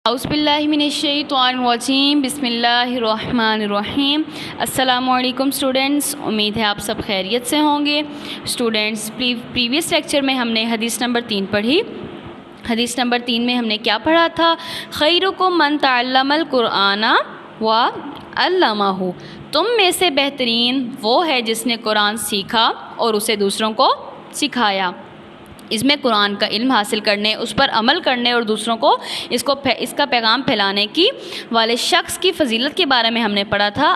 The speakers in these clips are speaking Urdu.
اعوذ باللہ من الشیطان الرجیم، بسم اللہ الرحمن الرحیم۔ السلام علیکم اسٹوڈنٹس، امید ہے آپ سب خیریت سے ہوں گے۔ اسٹوڈنٹس، پریویس لیکچر میں ہم نے حدیث نمبر 3 پڑھی۔ حدیث نمبر 3 میں ہم نے کیا پڑھا تھا؟ خیرکم من تعلم القرآن وعلمہ، تم میں سے بہترین وہ ہے جس نے قرآن سیکھا اور اسے دوسروں کو سکھایا۔ اس میں قرآن کا علم حاصل کرنے، اس پر عمل کرنے اور دوسروں کو اس کا پیغام پھیلانے کی والے شخص کی فضیلت کے بارے میں ہم نے پڑھا تھا۔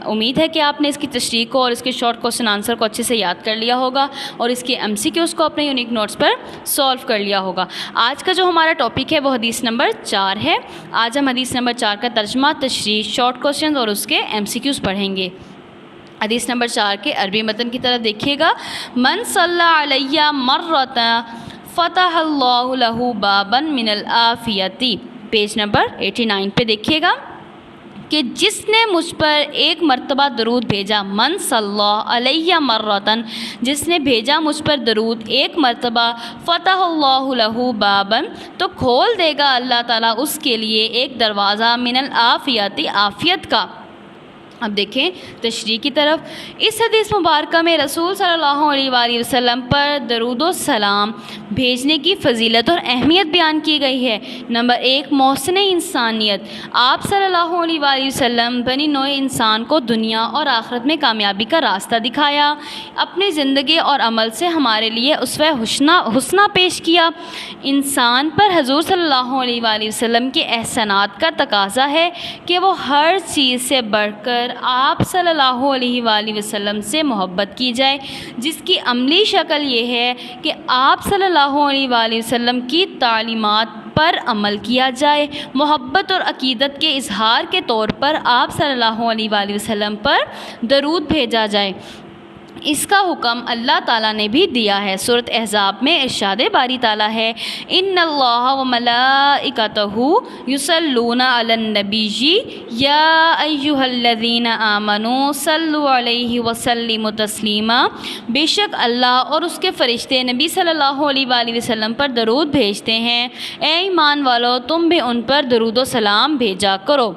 امید ہے کہ آپ نے اس کی تشریح کو اور اس کے شارٹ کوسچن آنسر کو اچھے سے یاد کر لیا ہوگا اور اس کے MCQs کو اپنے یونیک نوٹس پر سولو کر لیا ہوگا۔ آج کا جو ہمارا ٹاپک ہے وہ حدیث نمبر 4 ہے۔ آج ہم حدیث نمبر 4 کا ترجمہ، تشریح، شارٹ کوسچن اور اس کے MCQs پڑھیں گے۔ حدیث نمبر 4 کے عربی متن کی طرف دیکھیے گا۔ من صلی علیہ مرۃ فتح اللہ لہ بابا من العافیۃ، پیج نمبر 89 پہ دیکھیے گا کہ جس نے مجھ پر ایک مرتبہ درود بھیجا، من صلی علیہ مرۃ، جس نے بھیجا مجھ پر درود ایک مرتبہ، فتح اللہ لہ بابا، تو کھول دے گا اللہ تعالیٰ اس کے لیے ایک دروازہ، من العافیۃ، عافیت کا۔ اب دیکھیں تشریح کی طرف۔ اس حدیث مبارکہ میں رسول صلی اللہ علیہ وآلہ وسلم پر درود و سلام بھیجنے کی فضیلت اور اہمیت بیان کی گئی ہے۔ نمبر 1، محسن انسانیت۔ آپ صلی اللہ علیہ وآلہ وسلم بنی نوع انسان کو دنیا اور آخرت میں کامیابی کا راستہ دکھایا، اپنی زندگی اور عمل سے ہمارے لیے اسوہ حسنہ پیش کیا۔ انسان پر حضور صلی اللہ علیہ وآلہ وسلم کے احسانات کا تقاضا ہے کہ وہ ہر چیز سے بڑھ کر آپ صلی اللہ علیہ وآلہ وسلم سے محبت کی جائے، جس کی عملی شکل یہ ہے کہ آپ صلی اللہ علیہ وآلہ وسلم کی تعلیمات پر عمل کیا جائے۔ محبت اور عقیدت کے اظہار کے طور پر آپ صلی اللہ علیہ وآلہ وسلم پر درود بھیجا جائے۔ اس کا حکم اللہ تعالیٰ نے بھی دیا ہے۔ سورۃ احزاب میں ارشاد باری تعالیٰ ہے، ان اللہ وملائکتہ یصلون علی النبی یا ایھا الذین آمنوا صلوا علیہ وسلموا تسلیما، بے شک اللہ اور اس کے فرشتے نبی صلی اللہ علیہ وآلہ وسلم پر درود بھیجتے ہیں، اے ایمان والو تم بھی ان پر درود و سلام بھیجا کرو۔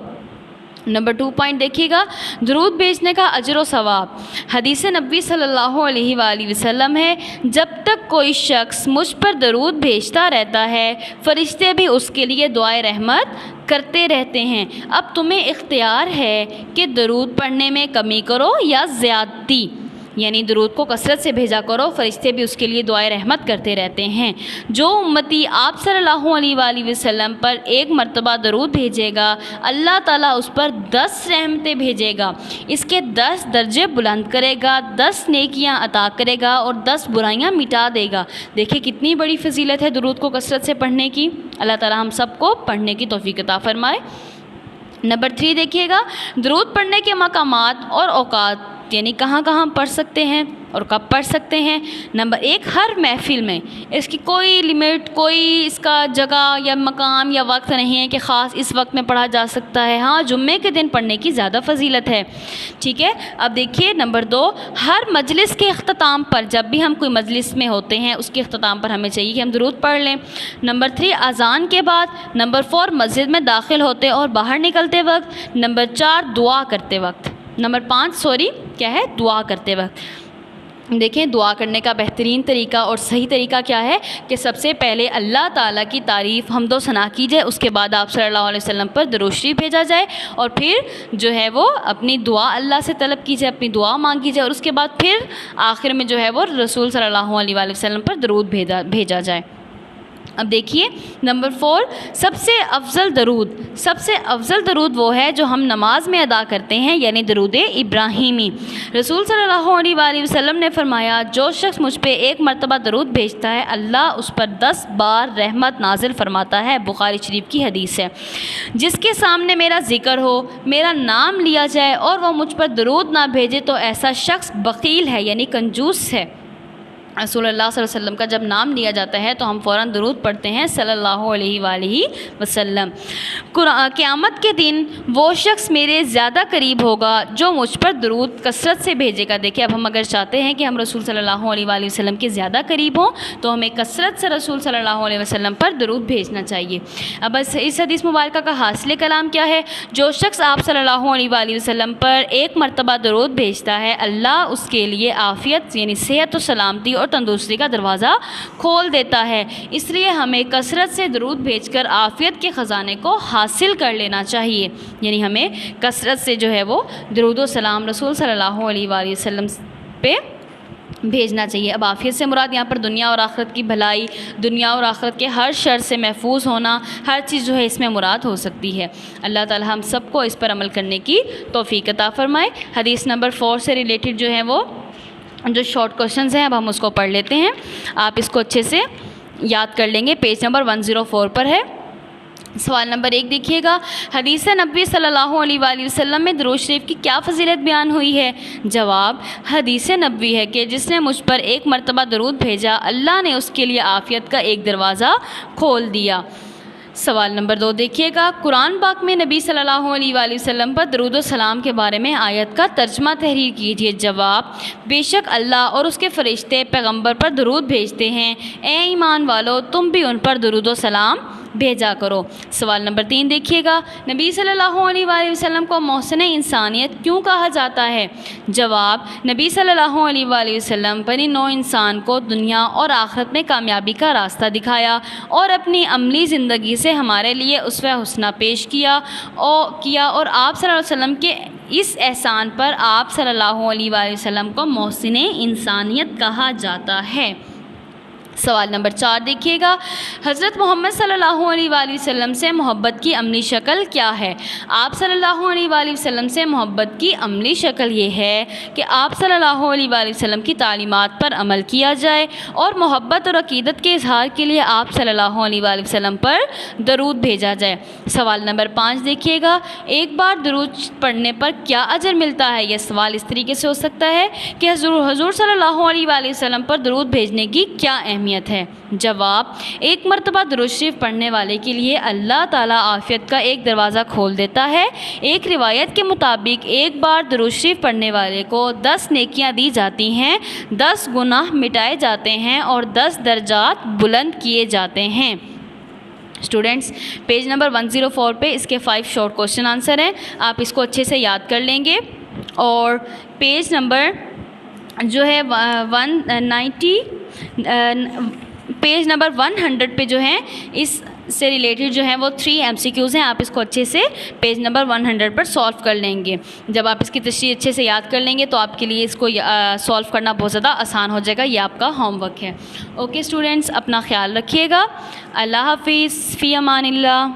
نمبر 2 پوائنٹ دیکھیے گا، درود بھیجنے کا اجر و ثواب۔ حدیث نبوی صلی اللہ علیہ وآلہ وسلم ہے، جب تک کوئی شخص مجھ پر درود بھیجتا رہتا ہے، فرشتے بھی اس کے لیے دعائے رحمت کرتے رہتے ہیں۔ اب تمہیں اختیار ہے کہ درود پڑھنے میں کمی کرو یا زیادتی، یعنی درود کو کثرت سے بھیجا کرو، فرشتے بھی اس کے لیے دعائے رحمت کرتے رہتے ہیں۔ جو امتی آپ صلی اللہ علیہ وآلہ وسلم پر ایک مرتبہ درود بھیجے گا، اللہ تعالیٰ اس پر 10 رحمتیں بھیجے گا، اس کے 10 درجے بلند کرے گا، 10 نیکیاں عطا کرے گا اور 10 برائیاں مٹا دے گا۔ دیکھیں کتنی بڑی فضیلت ہے درود کو کثرت سے پڑھنے کی۔ اللہ تعالیٰ ہم سب کو پڑھنے کی توفیق عطا فرمائے۔ نمبر 3 دیکھیے گا، درود پڑھنے کے مقامات اور اوقات، یعنی کہاں کہاں پڑھ سکتے ہیں اور کب پڑھ سکتے ہیں۔ نمبر 1، ہر محفل میں، اس کی کوئی لمٹ، کوئی اس کا جگہ یا مقام یا وقت نہیں ہے کہ خاص اس وقت میں پڑھا جا سکتا ہے۔ ہاں، جمعے کے دن پڑھنے کی زیادہ فضیلت ہے، ٹھیک ہے۔ اب دیکھیے نمبر 2، ہر مجلس کے اختتام پر، جب بھی ہم کوئی مجلس میں ہوتے ہیں اس کے اختتام پر ہمیں چاہیے کہ ہم درود پڑھ لیں۔ نمبر 3، اذان کے بعد۔ نمبر 4، مسجد میں داخل ہوتے اور باہر نکلتے وقت۔ نمبر 4، دعا کرتے وقت۔ نمبر 5 کیا ہے؟ دعا کرتے وقت۔ دیکھیں دعا کرنے کا بہترین طریقہ اور صحیح طریقہ کیا ہے کہ سب سے پہلے اللہ تعالیٰ کی تعریف، حمد و ثنا کی جائے، اس کے بعد آپ صلی اللہ علیہ وسلم پر درود شریف بھیجا جائے اور پھر جو ہے وہ اپنی دعا اللہ سے طلب کی جائے، اپنی دعا مانگی جائے اور اس کے بعد پھر آخر میں جو ہے وہ رسول صلی اللہ علیہ وآلہ وسلم پر درود بھیجا جائے۔ اب دیکھیے نمبر 4، سب سے افضل درود وہ ہے جو ہم نماز میں ادا کرتے ہیں، یعنی درود ابراہیمی۔ رسول صلی اللہ علیہ وآلہ وسلم نے فرمایا، جو شخص مجھ پہ ایک مرتبہ درود بھیجتا ہے، اللہ اس پر 10 بار رحمت نازل فرماتا ہے۔ بخاری شریف کی حدیث ہے۔ جس کے سامنے میرا ذکر ہو، میرا نام لیا جائے اور وہ مجھ پر درود نہ بھیجے تو ایسا شخص بخیل ہے، یعنی کنجوس ہے۔ رسول اللہ صلی اللہ علیہ وسلم کا جب نام لیا جاتا ہے تو ہم فوراً درود پڑھتے ہیں صلی اللہ علیہ وآلہ وسلم۔ قیامت کے دن وہ شخص میرے زیادہ قریب ہوگا جو مجھ پر درود کثرت سے بھیجے گا۔ دیکھیں اب ہم اگر چاہتے ہیں کہ ہم رسول صلی اللہ علیہ وآلہ وسلم کے زیادہ قریب ہوں تو ہمیں کثرت سے رسول صلی اللہ علیہ وسلم پر درود بھیجنا چاہیے۔ اب اس حدیث مبارکہ کا حاصل کلام کیا ہے؟ جو شخص آپ صلی اللہ علیہ وآلہ وسلم پر ایک مرتبہ درود بھیجتا ہے اللہ اس کے لیے عافیت یعنی صحت و سلامتی اور تندرستی کا دروازہ کھول دیتا ہے۔ اس لیے ہمیں کثرت سے درود بھیج کر عافیت کے خزانے کو حاصل کر لینا چاہیے، یعنی ہمیں کثرت سے جو ہے وہ درود و سلام رسول صلی اللہ علیہ وآلہ وسلم پہ بھیجنا چاہیے۔ اب عافیت سے مراد یہاں پر دنیا اور آخرت کی بھلائی، دنیا اور آخرت کے ہر شر سے محفوظ ہونا، ہر چیز جو ہے اس میں مراد ہو سکتی ہے۔ اللہ تعالی ہم سب کو اس پر عمل کرنے کی توفیق عطا فرمائے۔ حدیث نمبر 4 سے ریلیٹڈ جو ہے وہ جو شارٹ کوشچنز ہیں اب ہم اس کو پڑھ لیتے ہیں، آپ اس کو اچھے سے یاد کر لیں گے۔ پیج نمبر 104 پر ہے۔ سوال نمبر 1 دیکھیے گا، حدیث نبوی صلی اللہ علیہ وآلہ وسلم میں درود شریف کی کیا فضیلت بیان ہوئی ہے؟ جواب، حدیث نبوی ہے کہ جس نے مجھ پر ایک مرتبہ درود بھیجا اللہ نے اس کے لیے عافیت کا ایک دروازہ کھول دیا۔ سوال نمبر 2 دیکھیے گا، قرآن پاک میں نبی صلی اللہ علیہ وآلہ وسلم پر درود و سلام کے بارے میں آیت کا ترجمہ تحریر کیجیے۔ جواب، بے شک اللہ اور اس کے فرشتے پیغمبر پر درود بھیجتے ہیں، اے ایمان والو تم بھی ان پر درود و سلام بھیجا کرو۔ سوال نمبر 3 دیکھیے گا، نبی صلی اللہ علیہ وآلہ وسلم کو محسن انسانیت کیوں کہا جاتا ہے؟ جواب، نبی صلی اللہ علیہ وآلہ وسلم بنی نوع انسان کو دنیا اور آخرت میں کامیابی کا راستہ دکھایا اور اپنی عملی زندگی سے ہمارے لیے اسوہ حسنہ پیش کیا اور آپ صلی اللہ علیہ وسلم کے اس احسان پر آپ صلی اللہ علیہ وآلہ وسلم کو محسن انسانیت کہا جاتا ہے۔ سوال نمبر 4 دیکھیے گا، حضرت محمد صلی اللہ علیہ وآلہ وسلم سے محبت کی عملی شکل کیا ہے؟ آپ صلی اللہ علیہ وآلہ وسلم سے محبت کی عملی شکل یہ ہے کہ آپ صلی اللہ علیہ وآلہ وسلم کی تعلیمات پر عمل کیا جائے اور محبت اور عقیدت کے اظہار کے لیے آپ صلی اللہ علیہ وآلہ وسلم پر درود بھیجا جائے۔ سوال نمبر 5 دیکھیے گا، ایک بار درود پڑھنے پر کیا اجر ملتا ہے؟ یہ سوال اس طریقے سے ہو سکتا ہے کہ حضور صلی اللہ علیہ وآلہ وسلم پر درود بھیجنے کی کیا اہمیت ہے؟ جواب، ایک مرتبہ درود شریف پڑھنے والے کے لیے اللہ تعالیٰ عافیت کا ایک دروازہ کھول دیتا ہے۔ ایک روایت کے مطابق ایک بار درود شریف پڑھنے والے کو 10 نیکیاں دی جاتی ہیں، 10 گناہ مٹائے جاتے ہیں اور 10 درجات بلند کیے جاتے ہیں۔ اسٹوڈنٹس پیج نمبر 104 پہ اس کے 5 شارٹ کوشچن آنسر ہیں، آپ اس کو اچھے سے یاد کر لیں گے۔ اور پیج نمبر جو ہے 100 پہ جو ہیں اس سے ریلیٹڈ جو ہیں وہ 3 MCQs ہیں، آپ اس کو اچھے سے پیج نمبر 100 پر سولو کر لیں گے۔ جب آپ اس کی تشریح اچھے سے یاد کر لیں گے تو آپ کے لیے اس کو سولو کرنا بہت زیادہ آسان ہو جائے گا، یہ آپ کا ہوم ورک ہے۔ اوکے اسٹوڈنٹس، اپنا خیال رکھیے گا، اللہ حافظ، فی امان اللہ۔